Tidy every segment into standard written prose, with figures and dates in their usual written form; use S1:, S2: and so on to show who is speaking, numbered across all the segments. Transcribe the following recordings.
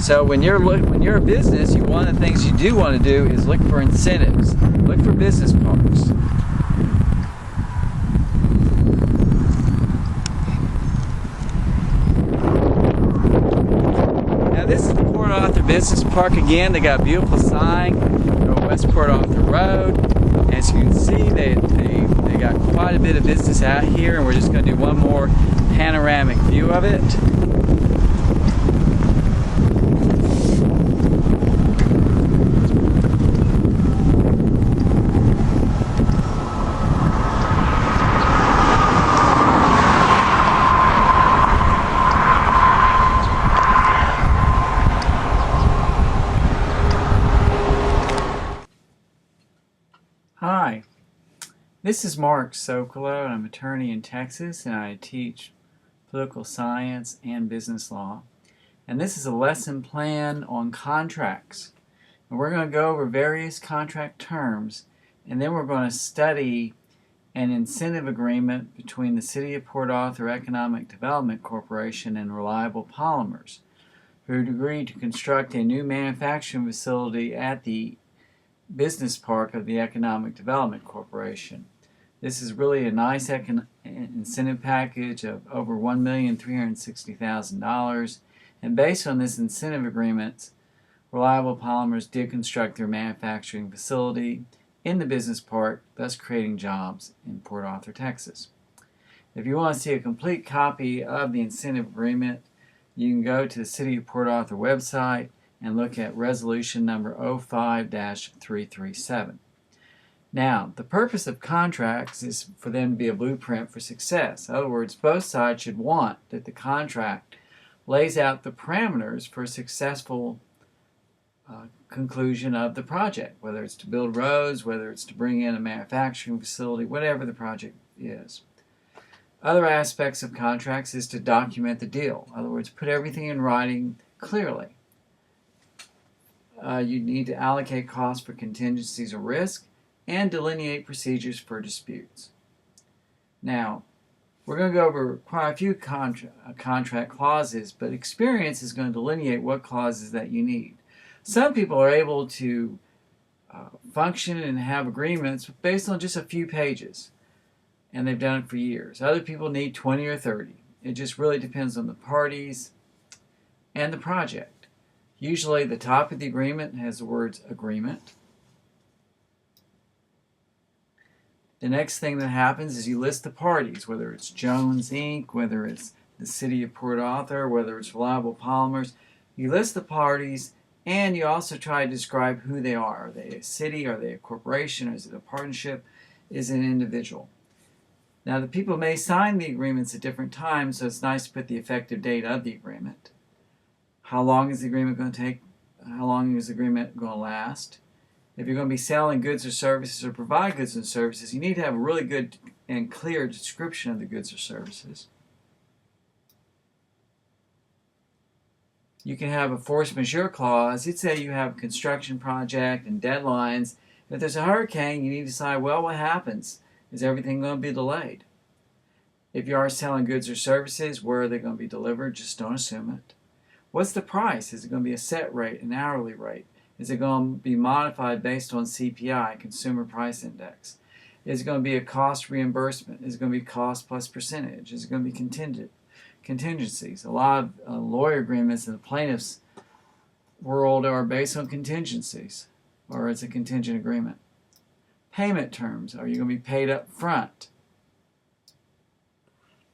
S1: So when you're a business, one of the things you do want to do is look for incentives. Look for business parks. Now this is the Port Arthur Business Park again. They got a beautiful sign on West Port Arthur Road. As you can see, they got quite a bit of business out here, and we're just going to do one more panoramic view of it. Hi, this is Mark Sokolow, and I'm an attorney in Texas, and I teach political science and business law. And this is a lesson plan on contracts. And we're going to go over various contract terms, and then we're going to study an incentive agreement between the City of Port Arthur Economic Development Corporation and Reliable Polymers, who agreed to construct a new manufacturing facility at the business park of the Economic Development Corporation. This is really a nice incentive package of over $1,360,000, and based on this incentive agreement, Reliable Polymers did construct their manufacturing facility in the business park, thus creating jobs in Port Arthur, Texas. If you want to see a complete copy of the incentive agreement, you can go to the City of Port Arthur website and look at resolution number 05-337. Now, the purpose of contracts is for them to be a blueprint for success. In other words, both sides should want that the contract lays out the parameters for a successful conclusion of the project, whether it's to build roads, whether it's to bring in a manufacturing facility, whatever the project is. Other aspects of contracts is to document the deal. In other words, put everything in writing clearly. You need to allocate costs for contingencies or risk and delineate procedures for disputes. Now, we're going to go over quite a few contract clauses, but experience is going to delineate what clauses that you need. Some people are able to function and have agreements based on just a few pages, and they've done it for years. Other people need 20 or 30. It just really depends on the parties and the project. Usually the top of the agreement has the words agreement. The next thing that happens is you list the parties, whether it's Jones Inc., whether it's the City of Port Arthur, whether it's Reliable Polymers. You list the parties, and you also try to describe who they are. Are they a city? Are they a corporation? Or is it a partnership? Is it an individual? Now, the people may sign the agreements at different times, so it's nice to put the effective date of the agreement. How long is the agreement going to take? How long is the agreement going to last? If you're going to be selling goods or services or provide goods and services, you need to have a really good and clear description of the goods or services. You can have a force majeure clause. Let's say you have a construction project and deadlines. If there's a hurricane, you need to decide, well, what happens? Is everything going to be delayed? If you are selling goods or services, where are they going to be delivered? Just don't assume it. What's the price? Is it going to be a set rate, an hourly rate? Is it going to be modified based on CPI, Consumer Price Index? Is it going to be a cost reimbursement? Is it going to be cost plus percentage? Is it going to be contingencies? A lot of lawyer agreements in the plaintiff's world are based on contingencies, or it's a contingent agreement. Payment terms. Are you going to be paid up front?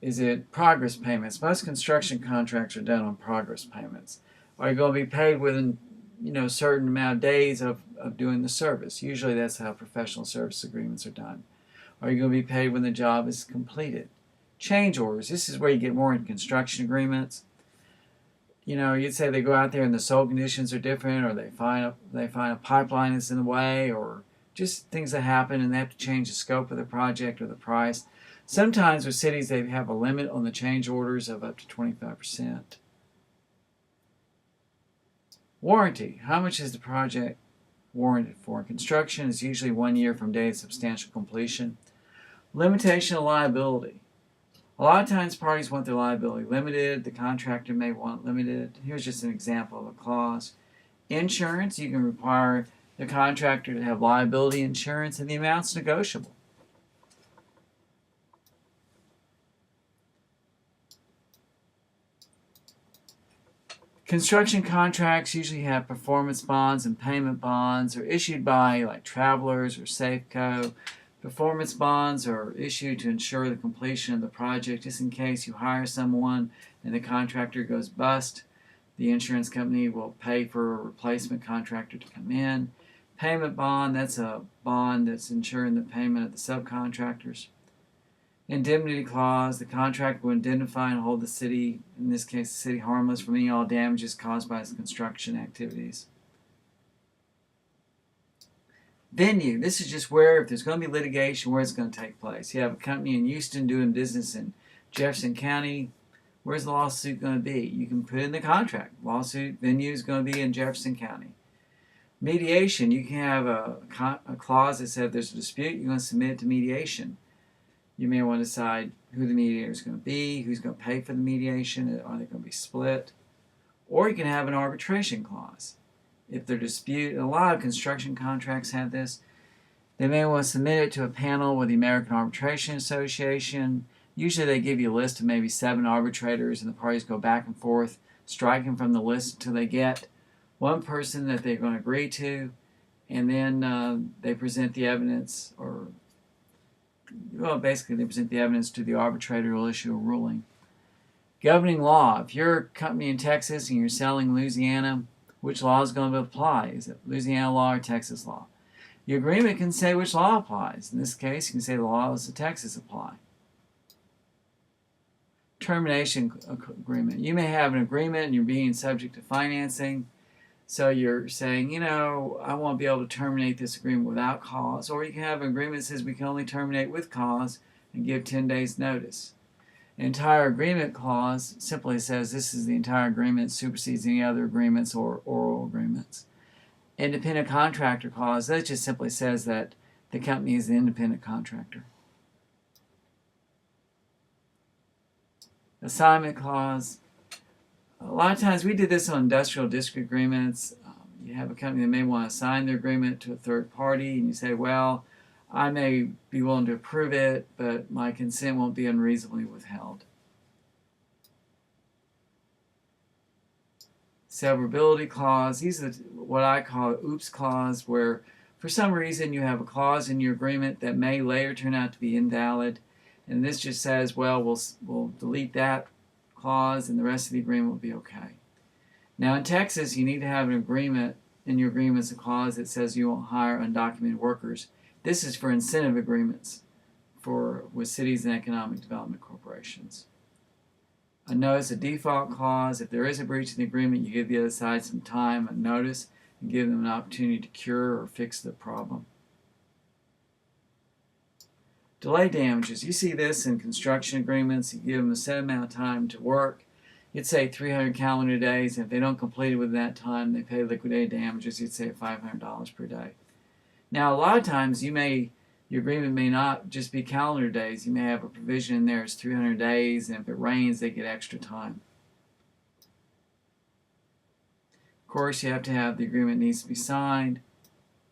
S1: Is it progress payments? Most construction contracts are done on progress payments. Are you going to be paid within a certain amount of days of doing the service? Usually that's how professional service agreements are done. Are you going to be paid when the job is completed? Change orders. This is where you get more in construction agreements. You'd say they go out there and the soil conditions are different, or they find a pipeline that's in the way, or just things that happen and they have to change the scope of the project or the price. Sometimes with cities, they have a limit on the change orders of up to 25%. Warranty. How much is the project warranted for? Construction is usually 1 year from day of substantial completion. Limitation of liability. A lot of times parties want their liability limited. The contractor may want limited. Here's just an example of a clause. Insurance, you can require the contractor to have liability insurance, and the amount's negotiable. Construction contracts usually have performance bonds and payment bonds, are issued by like Travelers or Safeco. Performance bonds are issued to ensure the completion of the project, just in case you hire someone and the contractor goes bust. The insurance company will pay for a replacement contractor to come in. Payment bond, that's a bond that's ensuring the payment of the subcontractors. Indemnity clause, the contract will indemnify and hold the city, in this case the city, harmless from any all damages caused by its construction activities. Venue, this is just where, if there's going to be litigation, where it's going to take place. You have a company in Houston doing business in Jefferson County. Where's the lawsuit going to be? You can put in the contract. Lawsuit venue is going to be in Jefferson County. Mediation, you can have a clause that says if there's a dispute, you're going to submit it to mediation. You may want to decide who the mediator is going to be, who's going to pay for the mediation, are they going to be split? Or you can have an arbitration clause. If there's a dispute, and a lot of construction contracts have this, they may want to submit it to a panel with the American Arbitration Association. Usually they give you a list of maybe 7 arbitrators, and the parties go back and forth, striking from the list until they get one person that they're going to agree to, and then they present the evidence, or well, basically they present the evidence to the arbitrator who will issue a ruling. Governing law. If you're a company in Texas and you're selling Louisiana, which law is going to apply? Is it Louisiana law or Texas law? The agreement can say which law applies. In this case, you can say the laws of Texas apply. Termination agreement. You may have an agreement and you're being subject to financing. So you're saying, you know, I won't be able to terminate this agreement without cause. Or you can have an agreement that says we can only terminate with cause and give 10 days notice. An entire agreement clause simply says this is the entire agreement, supersedes any other agreements or oral agreements. Independent contractor clause, that just simply says that the company is the independent contractor. Assignment clause. A lot of times we did this on industrial district agreements. You have a company that may want to assign their agreement to a third party, and you say, well, I may be willing to approve it, but my consent won't be unreasonably withheld. Severability clause. These are what I call oops clause, where for some reason you have a clause in your agreement that may later turn out to be invalid, and this just says, well, we'll delete that clause and the rest of the agreement will be okay. Now in Texas, you need to have an agreement, in your agreements a clause that says you won't hire undocumented workers. This is for incentive agreements with cities and economic development corporations. A notice of default clause. If there is a breach of the agreement, you give the other side some time, a notice, and give them an opportunity to cure or fix the problem. Delay damages. You see this in construction agreements. You give them a set amount of time to work. You'd say 300 calendar days. And if they don't complete it within that time, they pay liquidated damages. You'd say $500 per day. Now, a lot of times your agreement may not just be calendar days. You may have a provision in there as 300 days, and if it rains, they get extra time. Of course, you have to have the agreement needs to be signed,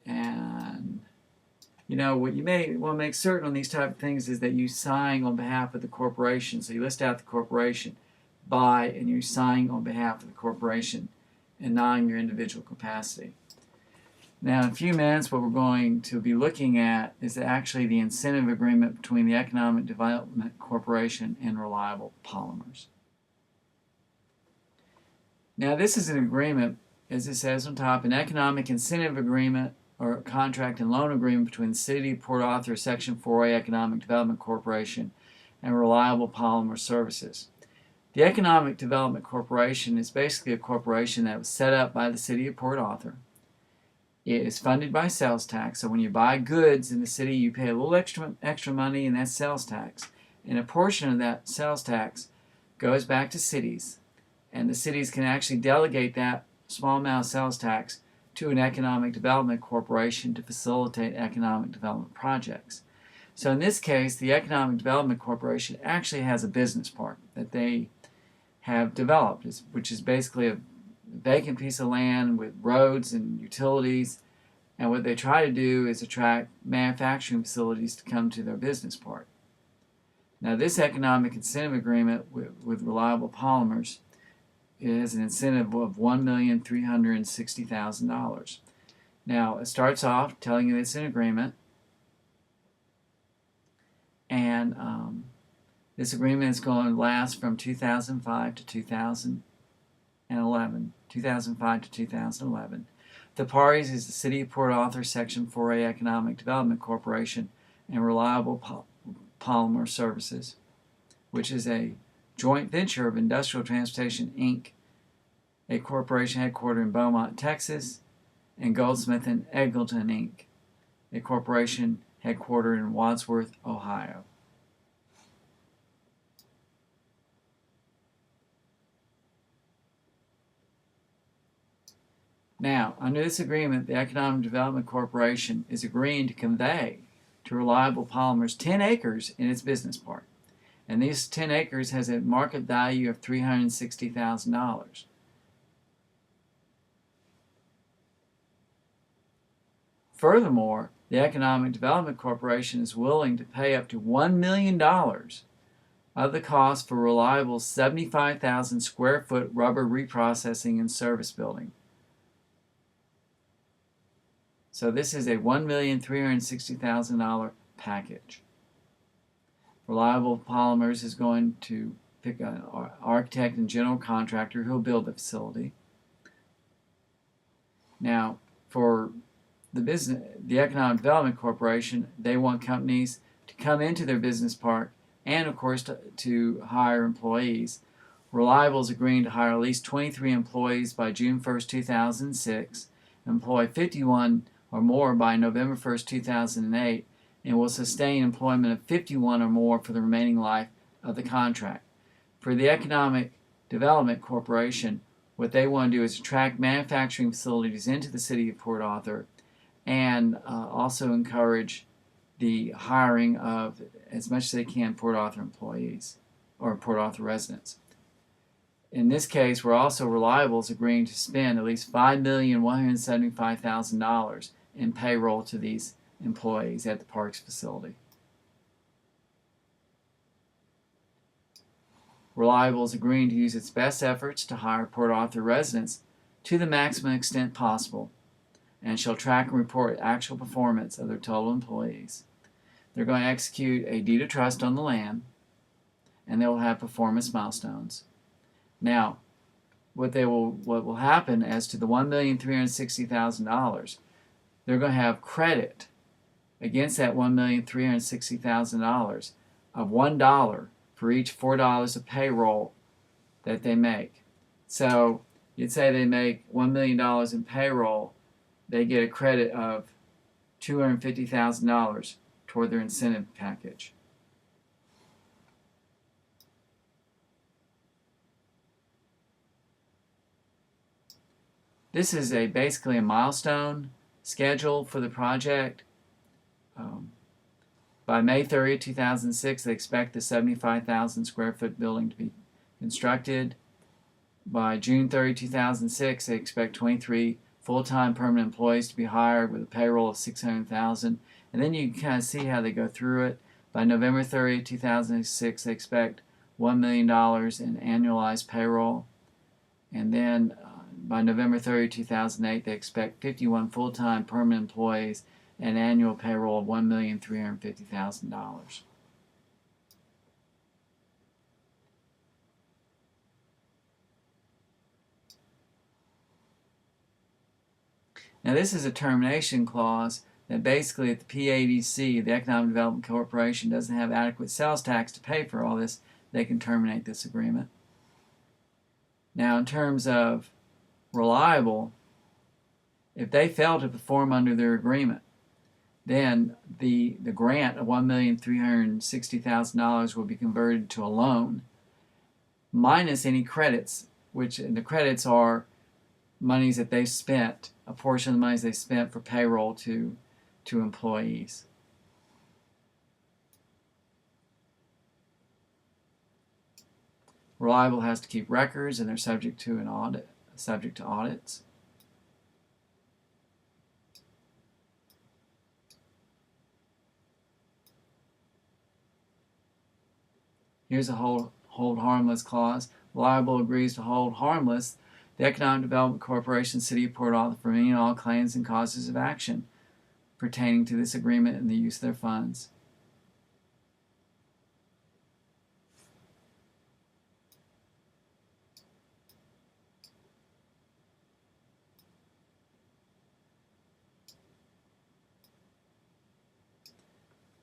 S1: and you know what you may want to make certain on these type of things is that you sign on behalf of the corporation. So you list out the corporation by, and you sign on behalf of the corporation and not in your individual capacity. Now, in a few minutes, what we're going to be looking at is actually the incentive agreement between the Economic Development Corporation and Reliable Polymers. Now, this is an agreement, as it says on top, an economic incentive agreement or contract and loan agreement between the City of Port Arthur, Section 4A Economic Development Corporation, and Reliable Polymer Services. The Economic Development Corporation is basically a corporation that was set up by the City of Port Arthur. It is funded by sales tax, so when you buy goods in the city, you pay a little extra money, and that's sales tax. And a portion of that sales tax goes back to cities, and the cities can actually delegate that small amount of sales tax to an economic development corporation to facilitate economic development projects. So in this case, the Economic Development Corporation actually has a business park that they have developed, which is basically a vacant piece of land with roads and utilities. And what they try to do is attract manufacturing facilities to come to their business park. Now, this economic incentive agreement with Reliable Polymers is an incentive of $1,360,000. Now, it starts off telling you it's an agreement, and this agreement is going to last from 2005 to 2011. 2005 to 2011. The parties is the City of Port Arthur Section 4A Economic Development Corporation and Reliable Polymer Services, which is a joint venture of Industrial Transportation, Inc., a corporation headquartered in Beaumont, Texas, and Goldsmith and Eggleton, Inc., a corporation headquartered in Wadsworth, Ohio. Now, under this agreement, the Economic Development Corporation is agreeing to convey to Reliable Polymers 10 acres in its business park. And these 10 acres has a market value of $360,000. Furthermore, the Economic Development Corporation is willing to pay up to $1 million of the cost for Reliable's 75,000 square foot rubber reprocessing and service building. So this is a $1,360,000 package. Reliable Polymers is going to pick an architect and general contractor who will build the facility. Now, for the Economic Development Corporation, they want companies to come into their business park and, of course, to hire employees. Reliable is agreeing to hire at least 23 employees by June 1st, 2006, employ 51 or more by November 1st, 2008, and will sustain employment of 51 or more for the remaining life of the contract. For the Economic Development Corporation, what they want to do is attract manufacturing facilities into the City of Port Arthur and also encourage the hiring of, as much as they can, Port Arthur employees or Port Arthur residents. In this case, we're also Reliable is agreeing to spend at least $5,175,000 in payroll to these employees at the parks facility. Reliable is agreeing to use its best efforts to hire Port Arthur residents to the maximum extent possible and shall track and report actual performance of their total employees. They're going to execute a deed of trust on the land, and they will have performance milestones. Now, what will happen as to the $1,360,000, they're going to have credit against that $1,360,000 of $1 for each $4 of payroll that they make. So you'd say they make $1 million in payroll, they get a credit of $250,000 toward their incentive package. This is basically a milestone schedule for the project. By May 30, 2006, they expect the 75,000 square foot building to be constructed. By June 30, 2006, they expect 23 full-time permanent employees to be hired with a payroll of $600,000. And then you can kind of see how they go through it. By November 30, 2006, they expect $1 million in annualized payroll. And then by November 30, 2008, they expect 51 full-time permanent employees and annual payroll of $1,350,000. Now this is a termination clause that basically if the PADC, the Economic Development Corporation, doesn't have adequate sales tax to pay for all this, they can terminate this agreement. Now in terms of Reliable, if they fail to perform under their agreement, then the grant of $1,360,000 will be converted to a loan minus any credits, which the credits are monies that they spent, a portion of the monies they spent for payroll to employees. Reliable has to keep records, and they're subject to audits. Here's a hold harmless clause. Reliable agrees to hold harmless the Economic Development Corporation, City of Port Arthur, from any and all claims and causes of action pertaining to this agreement and the use of their funds.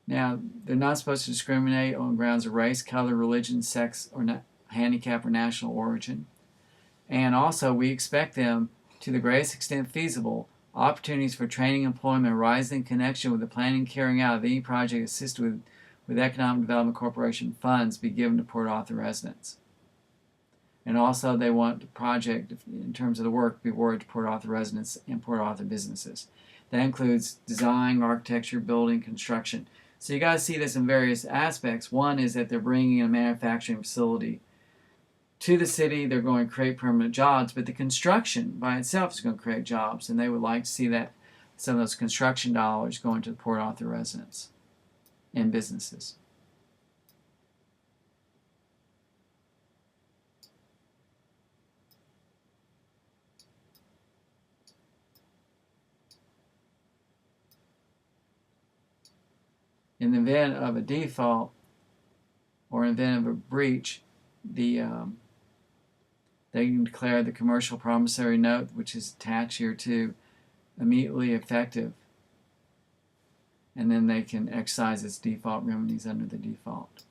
S1: Now, they're not supposed to discriminate on grounds of race, color, religion, sex, or handicap, or national origin. And also, we expect them, to the greatest extent feasible, opportunities for training and employment arising in connection with the planning and carrying out of any project assisted with Economic Development Corporation funds be given to Port Arthur residents. And also, they want the project, in terms of the work, be awarded to Port Arthur residents and Port Arthur businesses. That includes design, architecture, building, construction. So you got to see this in various aspects. One is that they're bringing a manufacturing facility to the city. They're going to create permanent jobs, but the construction by itself is going to create jobs, and they would like to see that some of those construction dollars going to the Port Arthur residents and businesses. In the event of a default or in the event of a breach, they can declare the commercial promissory note, which is attached here to, immediately effective, and then they can exercise its default remedies under the default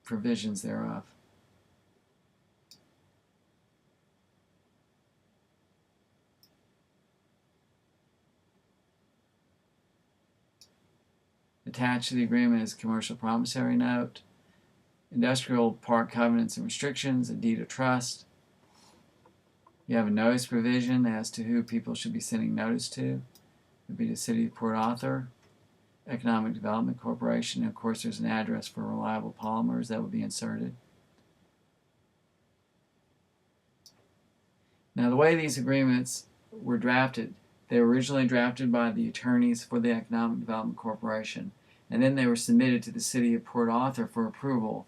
S1: provisions thereof. Attached to the agreement is a commercial promissory note, industrial park covenants and restrictions, a deed of trust. You have a notice provision as to who people should be sending notice to. It would be the City of Port Arthur, Economic Development Corporation, and of course there's an address for Reliable Polymers that would be inserted. Now, the way these agreements were drafted, they were originally drafted by the attorneys for the Economic Development Corporation, and then they were submitted to the City of Port Arthur for approval.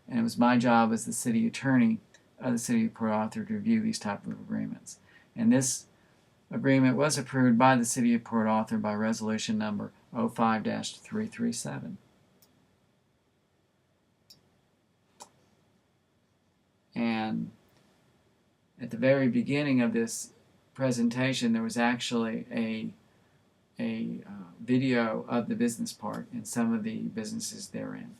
S1: And it was my job as the city attorney of the City of Port Arthur to review these type of agreements. And this agreement was approved by the City of Port Arthur by resolution number 05-337. And at the very beginning of this presentation, there was actually a video of the business park and some of the businesses therein.